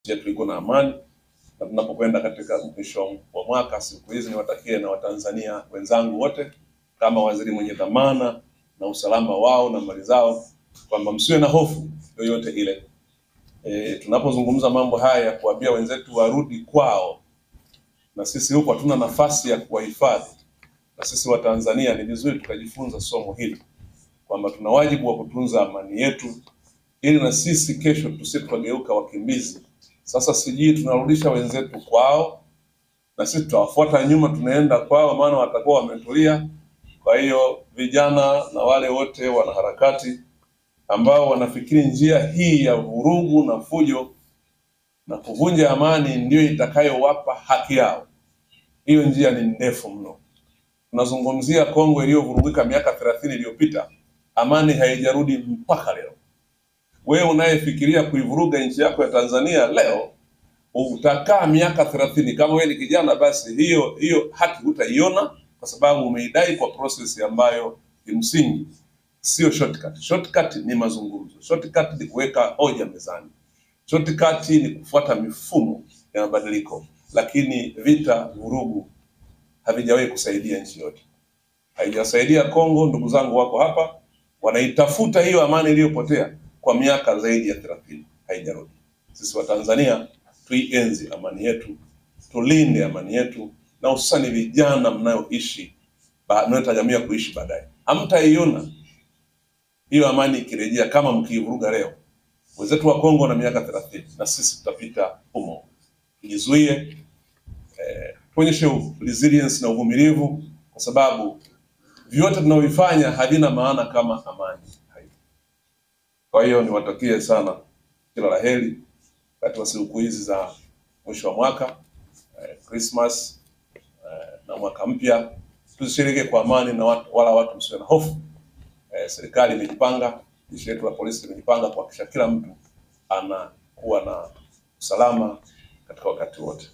yetu iko na amani, na tunapokwenda katika mwisho wa mwaka, siku hizi niwatakie na Watanzania wenzangu wote kama waziri mwenye dhamana na usalama wao na mali zao kwamba msiwe na hofu yoyote ile. Tunapozungumza mambo haya ya kuambia wenzetu warudi kwao, na sisi huko hatuna nafasi ya kuwahifadhi, na sisi wa Tanzania ni vizuri tukajifunza somo hili kwamba tuna wajibu wa kutunza amani yetu ili na sisi kesho tusipogeuka wakimbizi. Sasa sijui tunarudisha wenzetu kwao na sisi tutawafuata nyuma, tunaenda kwao, maana watakuwa wametulia. Kwa hiyo vijana na wale wote wanaharakati ambao wanafikiri njia hii ya vurugu na fujo na kuvunja amani ndio itakayowapa haki yao, hiyo njia ni ndefu mno. Tunazungumzia Kongo iliyovurugika miaka 30 iliyopita, amani haijarudi mpaka leo. Wewe unayefikiria kuivuruga nchi yako ya Tanzania leo, utakaa miaka 30. Kama wewe ni kijana, basi hiyo haki utaiona, kwa sababu umeidai kwa process ambayo kimsingi sio shortcut. Shortcut ni mazungumzo, shortcut ni kuweka hoja mezani, shortcut ni kufuata mifumo ya mabadiliko, lakini vita, vurugu havijawahi kusaidia nchi yote. Haijasaidia Kongo. Ndugu zangu wako hapa wanaitafuta hiyo amani iliyopotea kwa miaka zaidi ya 30, haijarudi. Sisi wa Tanzania tuienzi amani yetu, tulinde amani yetu, na hususani vijana mnayoishi mnayotegemea kuishi baadaye. Hamtaiona hiyo amani ikirejea kama mkiivuruga leo. Wenzetu wa Kongo na miaka 30 na sisi tutapita humo. Tujizuie, tuonyeshe resilience na uvumilivu, kwa sababu vyote tunavyofanya havina maana kama amani haipo. Kwa hiyo niwatakie sana kila laheri katika siku hizi za mwisho wa mwaka, Christmas na mwaka mpya. Tusishiriki kwa amani na watu msiwe na hofu. Serikali imejipanga, jeshi letu la polisi limejipanga kuhakikisha kila mtu anakuwa na usalama katika wakati wote.